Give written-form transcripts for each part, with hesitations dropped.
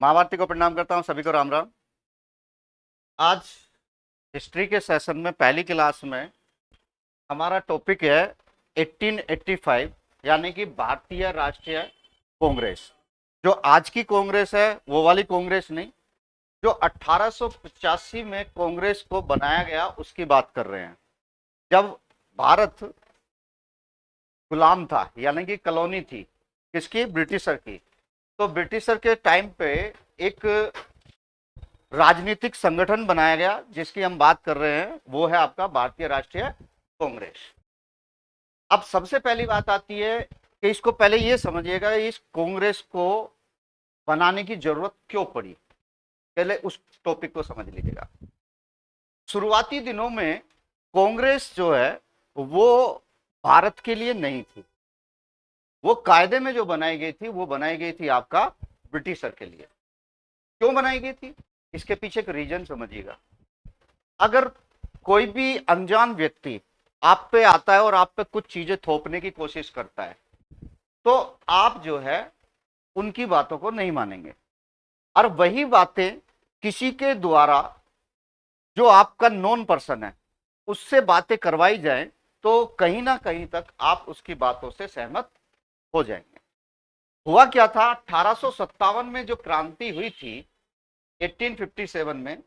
महाभारती को प्रणाम करता हूँ, सभी को राम राम। आज हिस्ट्री के सेशन में पहली क्लास में हमारा टॉपिक है 1885, यानी कि भारतीय राष्ट्रीय कांग्रेस। जो आज की कांग्रेस है वो वाली कांग्रेस नहीं, जो 1885 में कांग्रेस को बनाया गया उसकी बात कर रहे हैं। जब भारत गुलाम था, यानी कि कॉलोनी थी किसकी? ब्रिटिशर की। तो ब्रिटिशर के टाइम पे एक राजनीतिक संगठन बनाया गया जिसकी हम बात कर रहे हैं, वो है आपका भारतीय राष्ट्रीय कांग्रेस। अब सबसे पहली बात आती है कि इसको पहले ये समझिएगा, इस कांग्रेस को बनाने की जरूरत क्यों पड़ी। पहले उस टॉपिक को समझ लीजिएगा। शुरुआती दिनों में कांग्रेस जो है वो भारत के लिए नहीं थी। वो कायदे में जो बनाई गई थी वो बनाई गई थी आपका ब्रिटिशर के लिए। क्यों बनाई गई थी, इसके पीछे एक रीजन समझिएगा। अगर कोई भी अनजान व्यक्ति आप पे आता है और आप पे कुछ चीजें थोपने की कोशिश करता है, तो आप जो है उनकी बातों को नहीं मानेंगे। और वही बातें किसी के द्वारा, जो आपका नॉन पर्सन है, उससे बातें करवाई जाए तो कहीं ना कहीं तक आप उसकी बातों से सहमत हो जाएंगे। हुआ क्या था, 1857 में जो क्रांति हुई थी, 1857 में,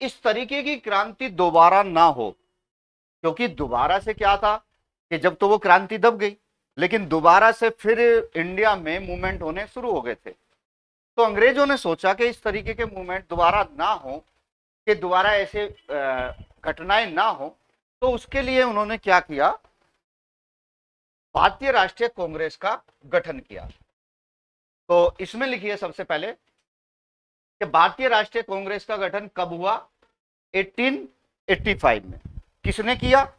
इस तरीके की क्रांति दोबारा ना हो। क्योंकि दोबारा से क्या था कि जब तो वो क्रांति दब गई, लेकिन दोबारा से फिर इंडिया में मूवमेंट होने शुरू हो गए थे। तो अंग्रेजों ने सोचा कि इस तरीके के मूवमेंट दोबारा ना हो, कि दोबारा ऐसे घटनाएं ना हो। तो उसके लिए उन्होंने क्या किया, भारतीय राष्ट्रीय कांग्रेस का गठन किया। तो इसमें लिखिए सबसे पहले कि भारतीय राष्ट्रीय कांग्रेस का गठन कब हुआ? 1885 में। किसने किया?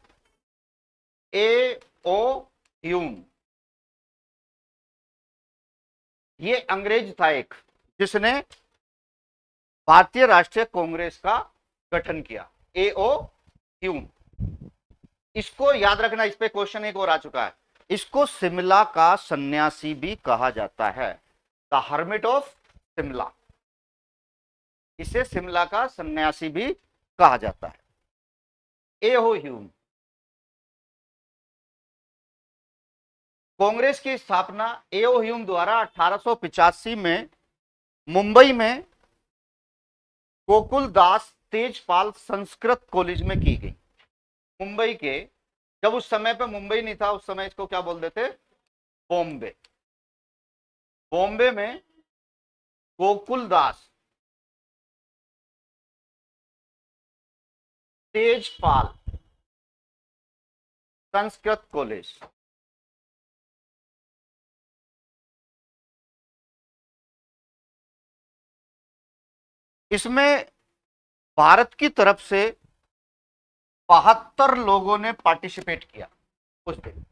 ए ओ ह्यूम। ये अंग्रेज था एक, जिसने भारतीय राष्ट्रीय कांग्रेस का गठन किया। ए ओ ह्यूम। इसको याद रखना, इस पे क्वेश्चन एक और आ चुका है। इसको शिमला का सन्यासी भी कहा जाता है, द हर्मिट ऑफ शिमला। इसे शिमला का सन्यासी भी कहा जाता है। ए ओ ह्यूम। कांग्रेस की स्थापना ए ओ ह्यूम द्वारा 1885 में मुंबई में गोकुल दास तेजपाल संस्कृत कॉलेज में की गई। मुंबई के, जब उस समय पे मुंबई नहीं था, उस समय इसको क्या बोलते थे? बॉम्बे। बॉम्बे में गोकुल दास तेजपाल संस्कृत कॉलेज। इसमें भारत की तरफ से 72 लोगों ने पार्टिसिपेट किया उस दिन।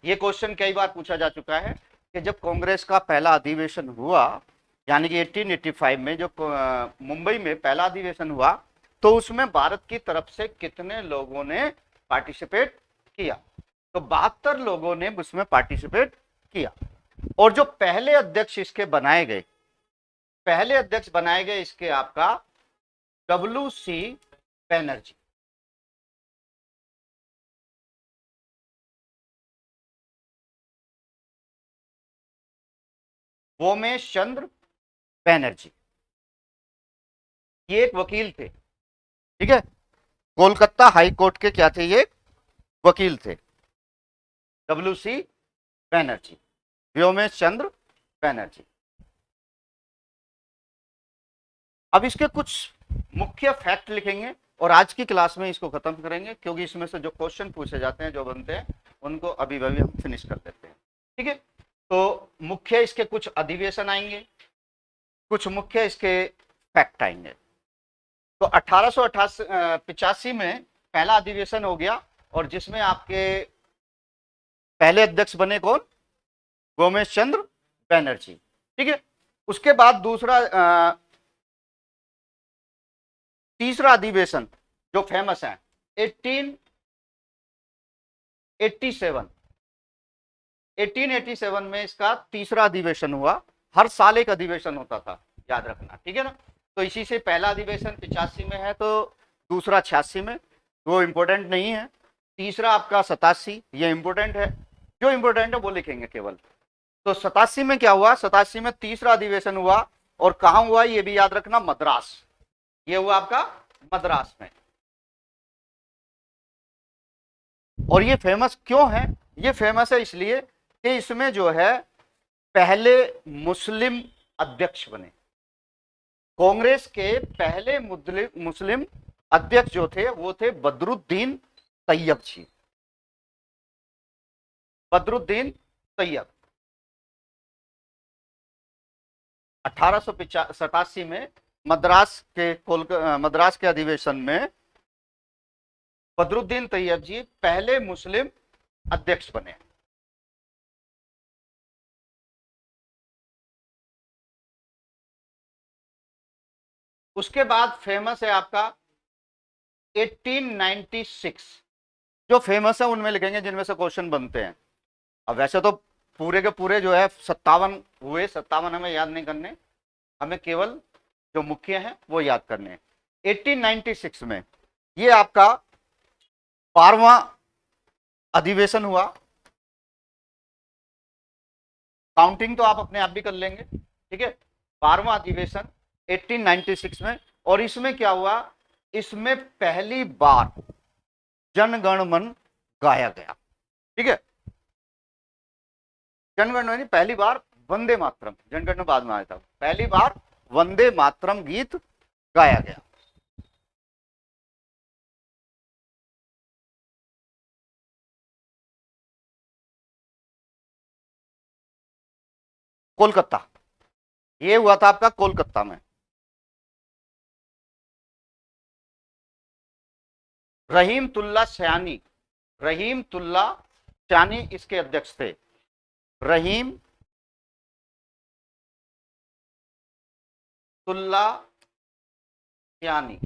ये क्वेश्चन कई बार पूछा जा चुका है कि जब कांग्रेस का पहला अधिवेशन हुआ, यानी कि 1885 में जो मुंबई में पहला अधिवेशन हुआ, तो उसमें भारत की तरफ से कितने लोगों ने पार्टिसिपेट किया? तो 72 लोगों ने उसमें पार्टिसिपेट किया। और जो पहले अध्यक्ष इसके बनाए गए, पहले अध्यक्ष बनाए गए इसके आपका डब्ल्यू.सी. बैनर्जी। वोमेश चंद्र बैनर्जी। ये एक वकील थे, ठीक है। कोलकाता हाई कोर्ट के क्या थे? ये वकील थे। डब्ल्यू.सी. बैनर्जी, व्योमेश चंद्र बैनर्जी। अब इसके कुछ मुख्य फैक्ट लिखेंगे और आज की क्लास में इसको खत्म करेंगे, क्योंकि इसमें से जो क्वेश्चन पूछे जाते हैं, जो बनते हैं, उनको अभी अभी हम फिनिश कर देते हैं, ठीक है। तो मुख्य इसके कुछ अधिवेशन आएंगे, कुछ मुख्य इसके फैक्ट आएंगे। तो 1885 में पहला अधिवेशन हो गया, और जिसमें आपके पहले अध्यक्ष बने कौन? गोमेश चंद्र बैनर्जी, ठीक है। उसके बाद तीसरा अधिवेशन जो फेमस है, 1887। 1887 में इसका तीसरा अधिवेशन हुआ। हर साल एक अधिवेशन होता था, याद रखना, ठीक है ना। तो इसी से पहला अधिवेशन 85 में है, तो दूसरा 86 में, वो इंपॉर्टेंट नहीं है। तीसरा आपका 87, ये इंपॉर्टेंट है, जो इंपॉर्टेंट है वो लिखेंगे केवल। तो 87 में क्या हुआ, 87 में तीसरा अधिवेशन हुआ, और कहां हुआ ये भी याद रखना, मद्रास। ये हुआ आपका मद्रास में। और ये फेमस क्यों है, ये फेमस है इसलिए कि इसमें जो है पहले मुस्लिम अध्यक्ष बने। कांग्रेस के पहले मुस्लिम अध्यक्ष जो थे वो थे बदरुद्दीन तैयब जी, बदरुद्दीन तैयब। 1887 में मद्रास के अधिवेशन में बदरुद्दीन तैयब जी पहले मुस्लिम अध्यक्ष बने। उसके बाद फेमस है आपका 1896, जो फेमस है उनमें लिखेंगे जिनमें से क्वेश्चन बनते हैं। अब वैसे तो पूरे के पूरे जो है 57 हुए, 57 हमें याद नहीं करने, हमें केवल जो मुख्य हैं वो याद करने हैं। 1896 में ये आपका 12वां अधिवेशन हुआ। काउंटिंग तो आप अपने आप भी कर लेंगे, ठीक है। 12वां अधिवेशन 1896 में, और इसमें क्या हुआ, इसमें पहली बार जनगण मन गाया गया, ठीक है। जनगण मन पहली बार, वंदे मातरम, जनगण बाद में आया था, पहली बार वंदे मातरम गीत गाया गया। कोलकाता, ये हुआ था आपका कोलकाता में। रहीमतुल्ला सयानी, रहीमतुल्ला सयानी इसके अध्यक्ष थे। रहीम तुल्ला सयानी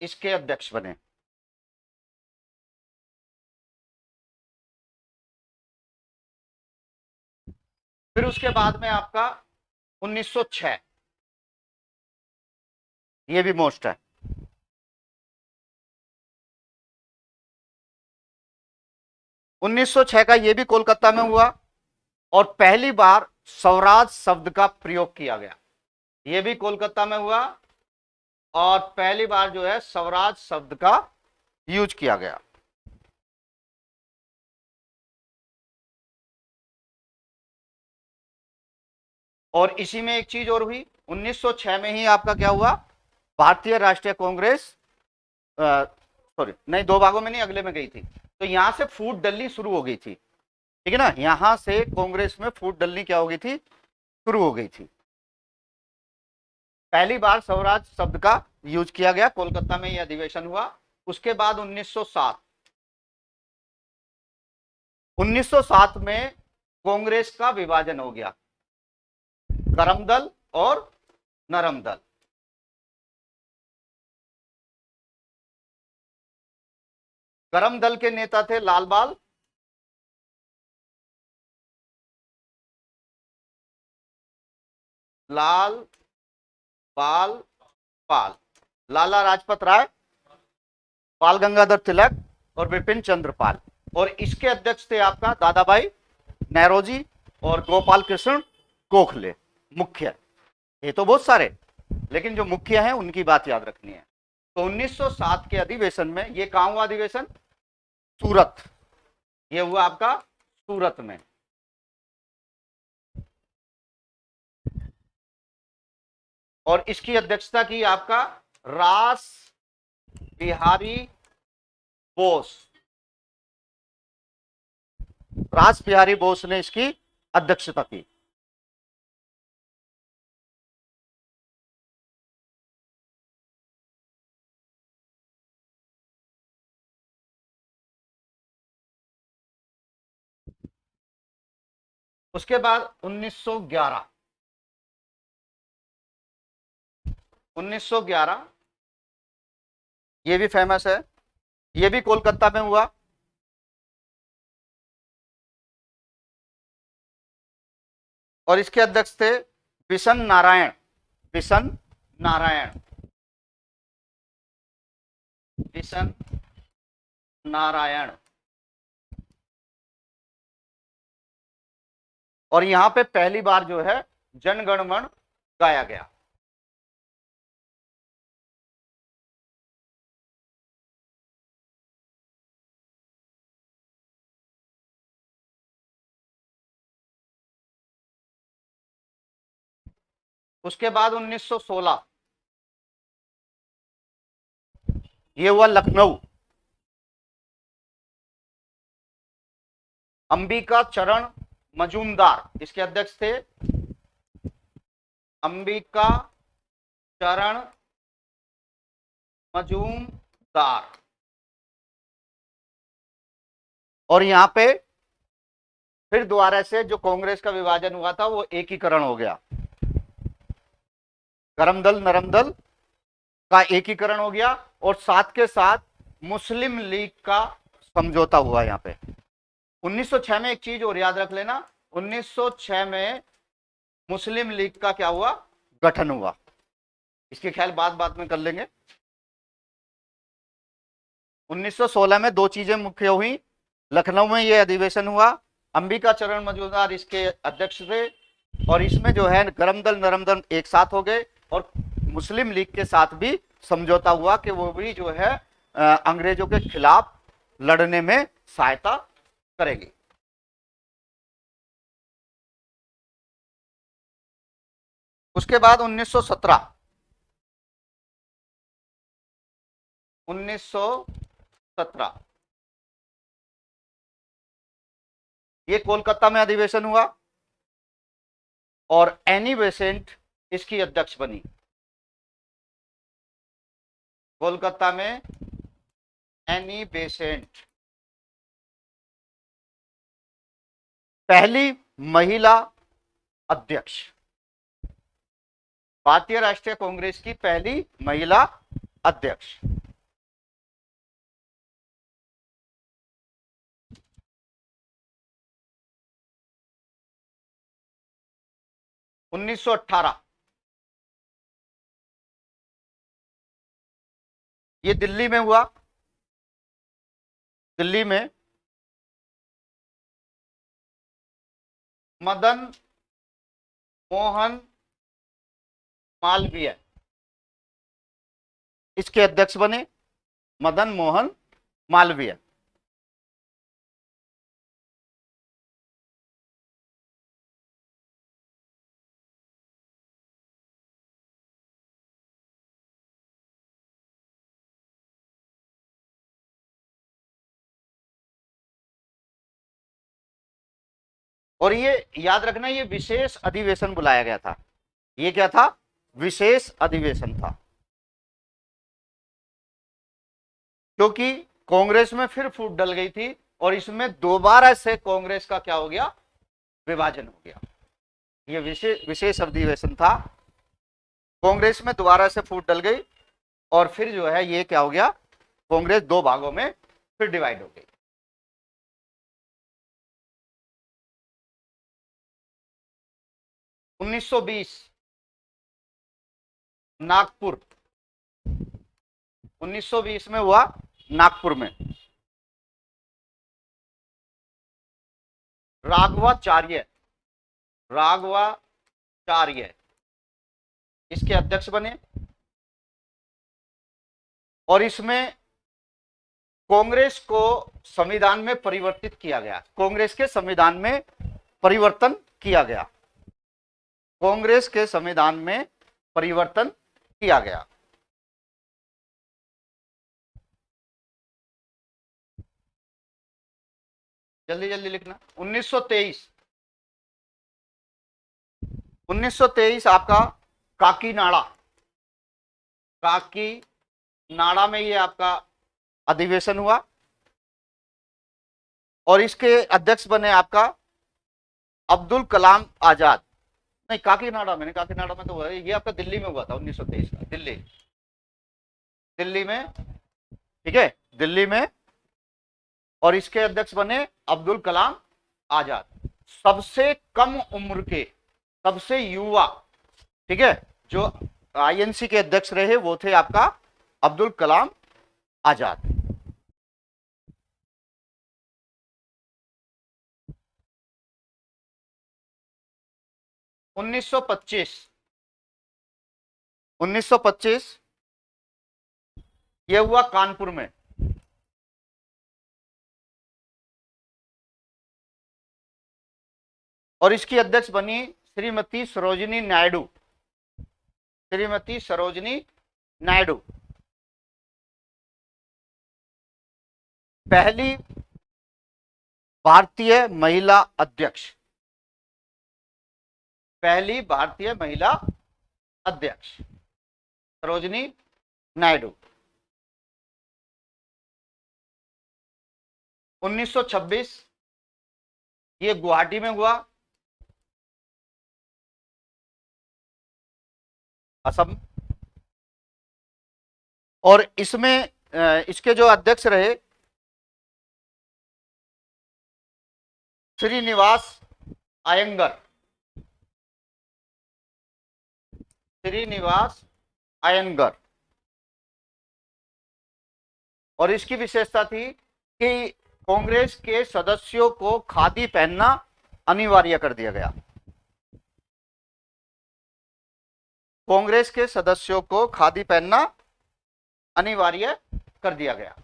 इसके अध्यक्ष बने। फिर उसके बाद में आपका 1906, ये भी मोस्ट है। 1906 का ये भी कोलकाता में हुआ, और पहली बार स्वराज शब्द का प्रयोग किया गया, ये भी कोलकाता में हुआ, और पहली बार जो है स्वराज शब्द का यूज किया गया। और इसी में एक चीज और हुई, 1906 में ही आपका क्या हुआ, भारतीय राष्ट्रीय कांग्रेस, सॉरी नहीं, दो भागों में नहीं, अगले में गई थी, तो यहां से फूट डलनी शुरू हो गई थी, ठीक है ना। यहां से कांग्रेस में फूट डलनी क्या हो गई थी, शुरू हो गई थी। पहली बार स्वराज शब्द का यूज किया गया, कोलकाता में यह अधिवेशन हुआ। उसके बाद 1907, 1907 में कांग्रेस का विभाजन हो गया, गरम दल और नरम दल। गरम दल के नेता थे लाल बाल, लाल बाल पाल, लाला राजपत राय, बाल गंगाधर तिलक और विपिन चंद्र पाल। और इसके अध्यक्ष थे आपका दादा भाई नेरोजी और गोपाल कृष्ण गोखले, मुख्य। ये तो बहुत सारे, लेकिन जो मुख्य हैं उनकी बात याद रखनी है। तो 1907 के अधिवेशन में, ये कहां हुआ अधिवेशन, सूरत, ये हुआ आपका सूरत में। और इसकी अध्यक्षता की आपका रास बिहारी बोस, रास बिहारी बोस ने इसकी अध्यक्षता की। उसके बाद 1911, 1911 ये भी फेमस है, ये भी कोलकाता में हुआ। और इसके अध्यक्ष थे बिशन नारायण, बिशन नारायण, बिशन नारायण। और यहां पे पहली बार जो है जनगण मन गाया गया। उसके बाद 1916 ये हुआ लखनऊ, अंबिका चरण मजूमदार इसके अध्यक्ष थे, अंबिका चरण मजूमदार। और यहां पे फिर दोबारा से जो कांग्रेस का विभाजन हुआ था वो एकीकरण हो गया, गरम दल नरम दल का एकीकरण हो गया, और साथ के साथ मुस्लिम लीग का समझौता हुआ। यहां पे 1906 में एक चीज और याद रख लेना, 1906 में मुस्लिम लीग का क्या हुआ, गठन हुआ। इसके ख्याल बाद में कर लेंगे। 1916 में दो चीजें मुख्य हुई, लखनऊ में यह अधिवेशन हुआ, अंबिका चरण मजूमदार इसके अध्यक्ष थे, और इसमें जो है गरम दल नरम दल एक साथ हो गए, और मुस्लिम लीग के साथ भी समझौता हुआ कि वो भी जो है अंग्रेजों के खिलाफ लड़ने में सहायता करेगी। उसके बाद 1917 ये कोलकाता में अधिवेशन हुआ, और एनी बेसेंट इसकी अध्यक्ष बनी। कोलकाता में एनी बेसेंट पहली महिला अध्यक्ष, भारतीय राष्ट्रीय कांग्रेस की पहली महिला अध्यक्ष। उन्नीस सौ 18 ये दिल्ली में हुआ, दिल्ली में मदन मोहन मालवीय इसके अध्यक्ष बने, मदन मोहन मालवीय। और ये याद रखना, ये विशेष अधिवेशन बुलाया गया था। ये क्या था, विशेष अधिवेशन था, क्योंकि कांग्रेस में फिर फूट डल गई थी, और इसमें दोबारा से कांग्रेस का क्या हो गया, विभाजन हो गया। ये विशेष अधिवेशन था, कांग्रेस में दोबारा से फूट डल गई, और फिर जो है ये क्या हो गया, कांग्रेस दो भागों में फिर डिवाइड हो गई। उन्नीस सौ 20 नागपुर, 1920 में हुआ नागपुर में, राघवाचार्य, राघवाचार्य इसके अध्यक्ष बने, और इसमें कांग्रेस को संविधान में परिवर्तित किया गया, कांग्रेस के संविधान में परिवर्तन किया गया, कांग्रेस के संविधान में परिवर्तन किया गया। जल्दी जल्दी लिखना। 1923 आपका काकीनाडा, काकीनाडा में ये आपका अधिवेशन हुआ, और इसके अध्यक्ष बने आपका अब्दुल कलाम आजाद। नहीं, काकीनाडा में नहीं, काकीनाडा में तो हुआ, ये आपका दिल्ली में हुआ था 1923 का, दिल्ली में, ठीक है, दिल्ली में। और इसके अध्यक्ष बने अब्दुल कलाम आजाद, सबसे कम उम्र के सबसे युवा, ठीक है, जो आईएनसी के अध्यक्ष रहे वो थे आपका अब्दुल कलाम आजाद। उन्नीस सौ पच्चीस 1925 ये हुआ कानपुर में। और इसकी अध्यक्ष बनी श्रीमती सरोजिनी नायडू। श्रीमती सरोजिनी नायडू पहली भारतीय महिला अध्यक्ष। पहली भारतीय महिला अध्यक्ष सरोजिनी नायडू। 1926 ये गुवाहाटी में हुआ, असम। और इसमें इसके जो अध्यक्ष रहे श्रीनिवास अयंगर। श्रीनिवास अयंगर। और इसकी विशेषता थी कि कांग्रेस के सदस्यों को खादी पहनना अनिवार्य कर दिया गया। कांग्रेस के सदस्यों को खादी पहनना अनिवार्य कर दिया गया।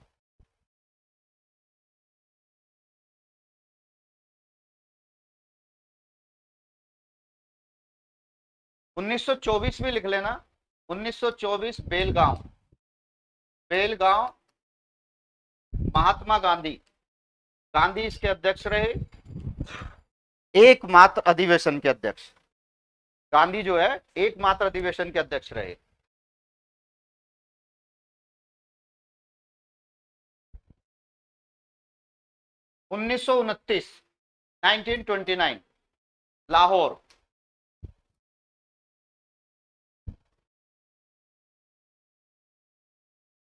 उन्नीस सौ 24 भी लिख लेना। 1924 बेलगांव। बेलगांव महात्मा गांधी। गांधी इसके अध्यक्ष रहे, एकमात्र अधिवेशन के अध्यक्ष। गांधी जो है एकमात्र अधिवेशन के अध्यक्ष रहे। उन्नीस सौ 1929 लाहौर।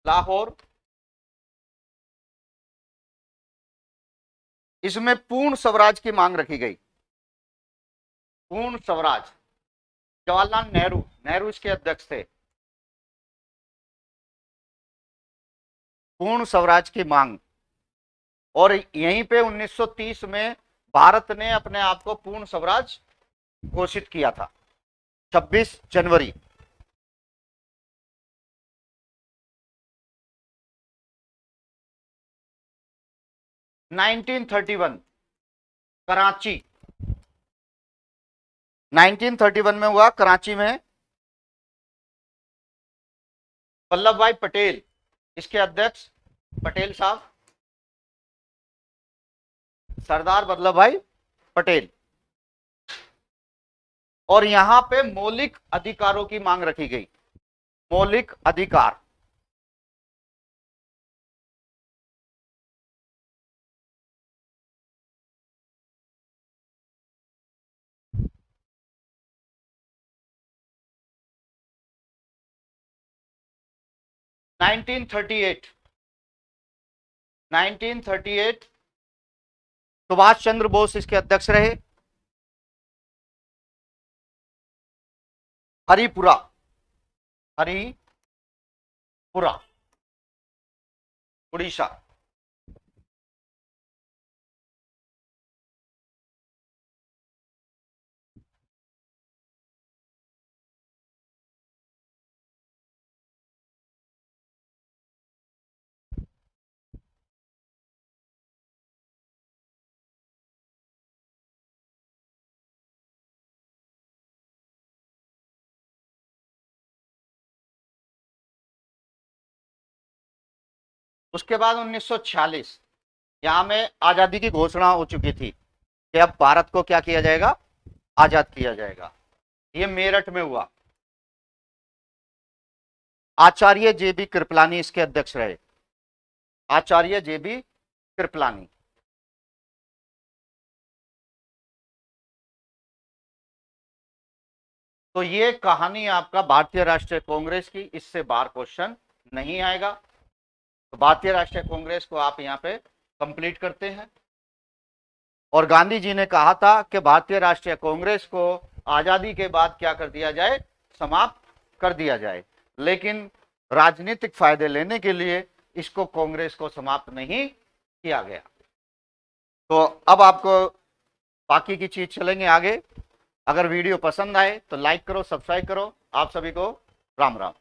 लाहौर इसमें पूर्ण स्वराज की मांग रखी गई। पूर्ण स्वराज। जवाहरलाल नेहरू, नेहरू इसके अध्यक्ष थे। पूर्ण स्वराज की मांग। और यहीं पे 1930 में भारत ने अपने आप को पूर्ण स्वराज घोषित किया था, 26 जनवरी। नाइनटीन कराची। 1931 में हुआ कराची में। वल्लभ भाई पटेल इसके अध्यक्ष, पटेल साहब, सरदार वल्लभ भाई पटेल। और यहां पे मौलिक अधिकारों की मांग रखी गई। मौलिक अधिकार। Nineteen thirty eight Subhash Chandra Bose इसके अध्यक्ष रहे। हरिपुरा। हरिपुरा उड़ीसा। उसके बाद 1946 यहां में आजादी की घोषणा हो चुकी थी कि अब भारत को क्या किया जाएगा, आजाद किया जाएगा। ये मेरठ में हुआ। आचार्य जेबी कृपलानी इसके अध्यक्ष रहे। आचार्य जेबी कृपलानी। तो ये कहानी आपका भारतीय राष्ट्रीय कांग्रेस की, इससे बाहर क्वेश्चन नहीं आएगा। तो भारतीय राष्ट्रीय कांग्रेस को आप यहां पे कंप्लीट करते हैं। और गांधी जी ने कहा था कि भारतीय राष्ट्रीय कांग्रेस को आजादी के बाद क्या कर दिया जाए, समाप्त कर दिया जाए। लेकिन राजनीतिक फायदे लेने के लिए इसको कांग्रेस को समाप्त नहीं किया गया। तो अब आपको बाकी की चीज चलेंगे आगे। अगर वीडियो पसंद आए तो लाइक करो, सब्सक्राइब करो। आप सभी को राम राम।